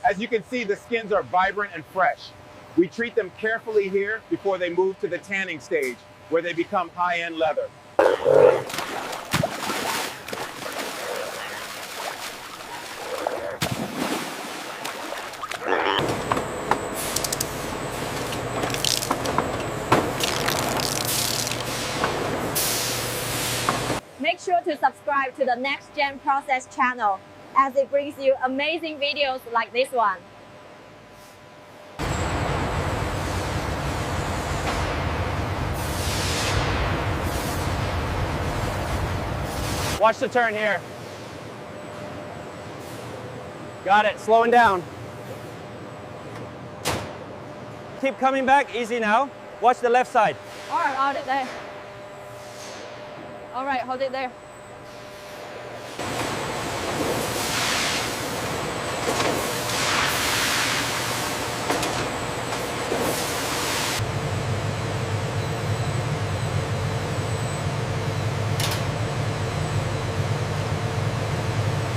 As you can see, the skins are vibrant and fresh. We treat them carefully here before they move to the tanning stage, where they become high-end leather. Make sure to subscribe to the NextGen Process channel, as it brings you amazing videos like this one. Watch the turn here. Got it, slowing down. Keep coming back, easy now. Watch the left side. All right, hold it there. All right, hold it there.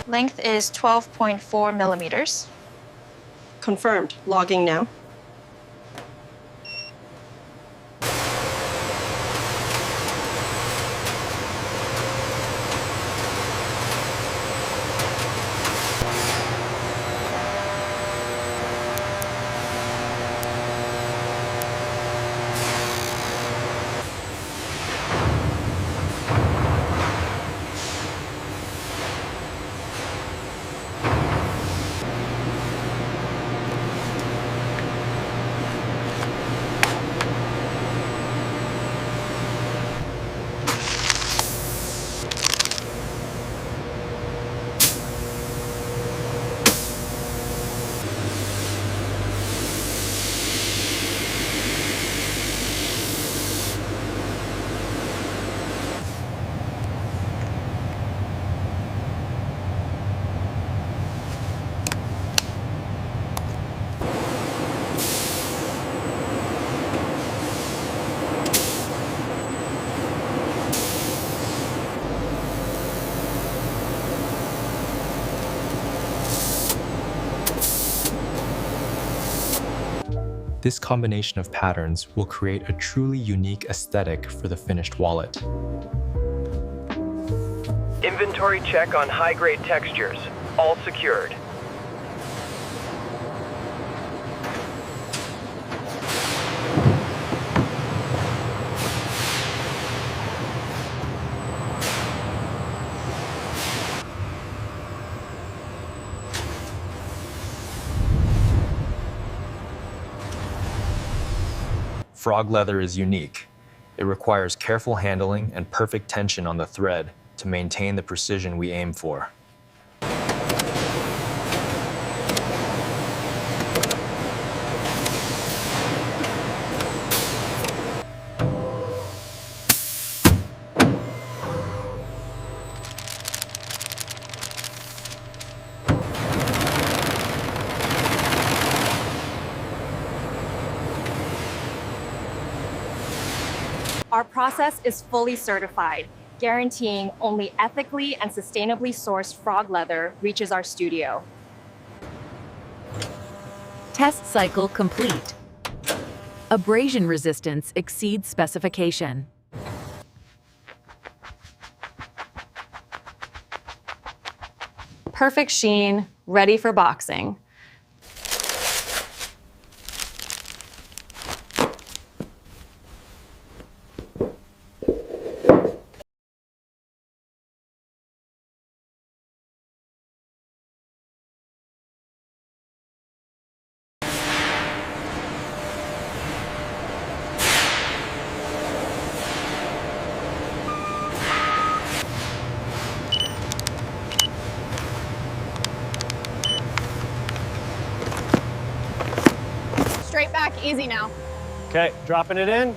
Length is 12.4 millimeters. Confirmed. Logging now. This combination of patterns will create a truly unique aesthetic for the finished wallet. Inventory check on high-grade textures. All secured. Frog leather is unique. It requires careful handling and perfect tension on the thread to maintain the precision we aim for. Our process is fully certified, guaranteeing only ethically and sustainably sourced frog leather reaches our studio. Test cycle complete. Abrasion resistance exceeds specification. Perfect sheen, ready for boxing. Straight back, easy now. Okay, dropping it in.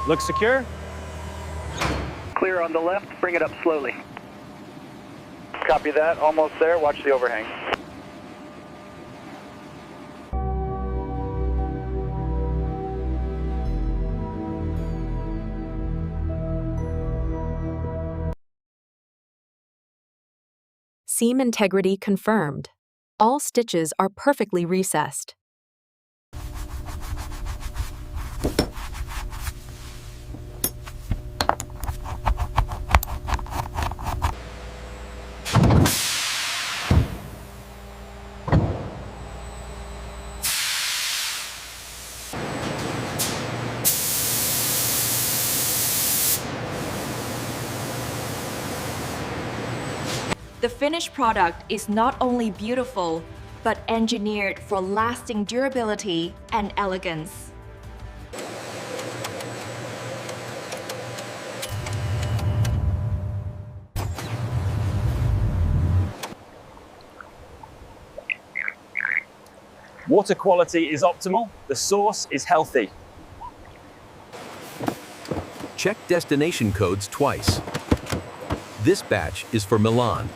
Looks secure. Clear on the left, bring it up slowly. Copy that, almost there, watch the overhang. Seam integrity confirmed. All stitches are perfectly recessed. The finished product is not only beautiful, but engineered for lasting durability and elegance. Water quality is optimal, the source is healthy. Check destination codes twice. This batch is for Milan.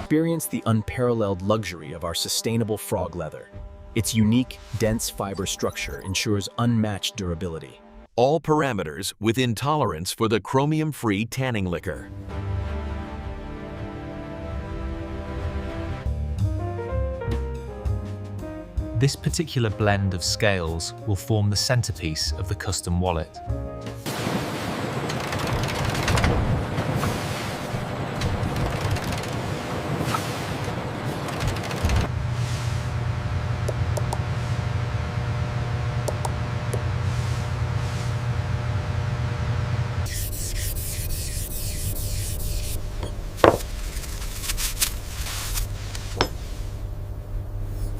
Experience the unparalleled luxury of our sustainable frog leather. Its unique, dense fiber structure ensures unmatched durability. All parameters within tolerance for the chromium-free tanning liquor. This particular blend of scales will form the centerpiece of the custom wallet.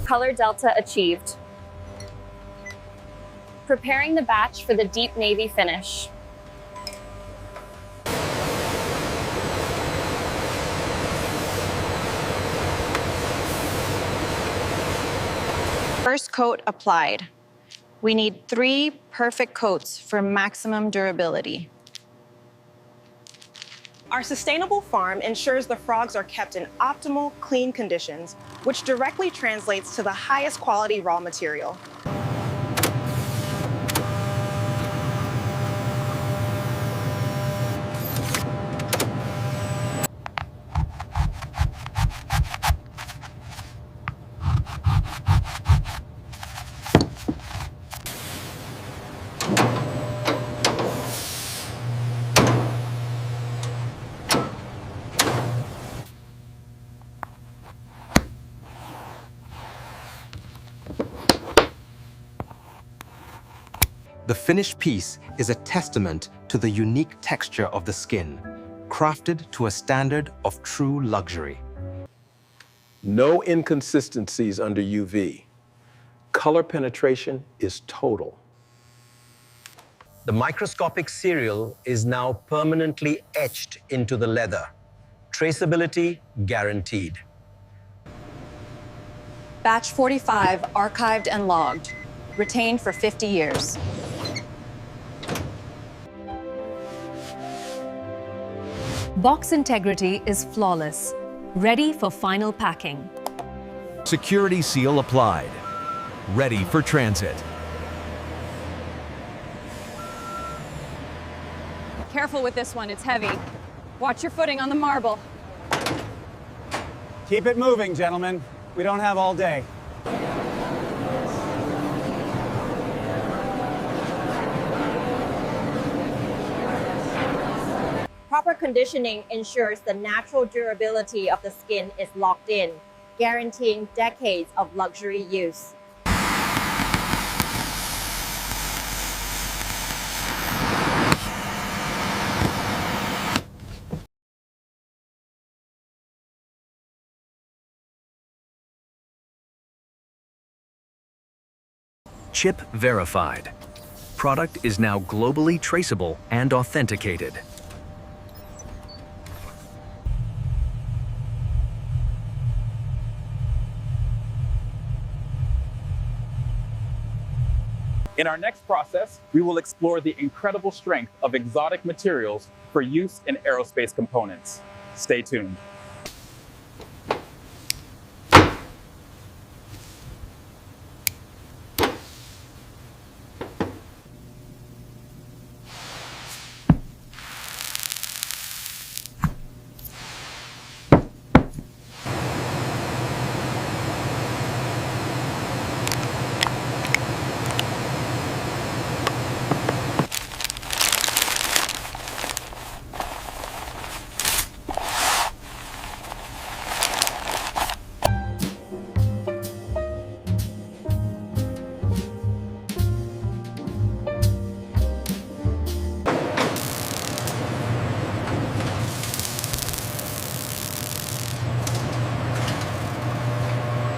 Color delta achieved. Preparing the batch for the deep navy finish. First coat applied. We need 3 perfect coats for maximum durability. Our sustainable farm ensures the frogs are kept in optimal, clean conditions, which directly translates to the highest quality raw material. The finished piece is a testament to the unique texture of the skin, crafted to a standard of true luxury. No inconsistencies under UV. Color penetration is total. The microscopic serial is now permanently etched into the leather. Traceability guaranteed. Batch 45 archived and logged, retained for 50 years. Box integrity is flawless, ready for final packing. Security seal applied. Ready for transit. Careful with this one, it's heavy. Watch your footing on the marble. Keep it moving, gentlemen. We don't have all day. Proper conditioning ensures the natural durability of the skin is locked in, guaranteeing decades of luxury use. Chip verified. Product is now globally traceable and authenticated. In our next process, we will explore the incredible strength of exotic materials for use in aerospace components. Stay tuned.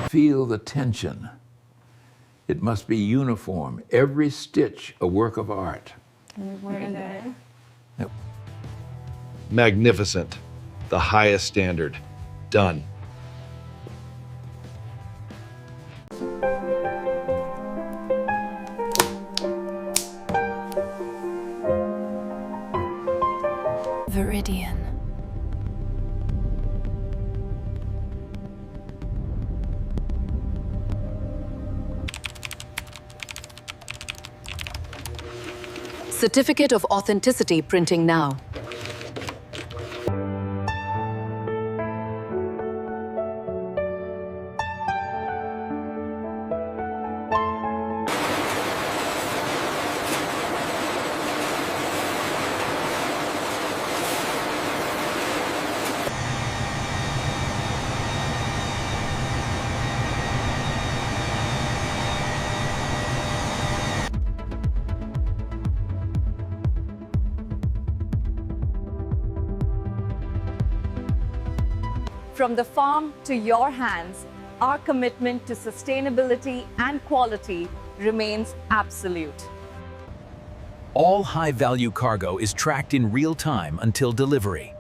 Feel the tension. It must be uniform, every stitch a work of art. Magnificent. The highest standard. Done. Viridian. Certificate of Authenticity printing now. From the farm to your hands, our commitment to sustainability and quality remains absolute. All high-value cargo is tracked in real time until delivery.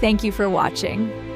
Thank you for watching.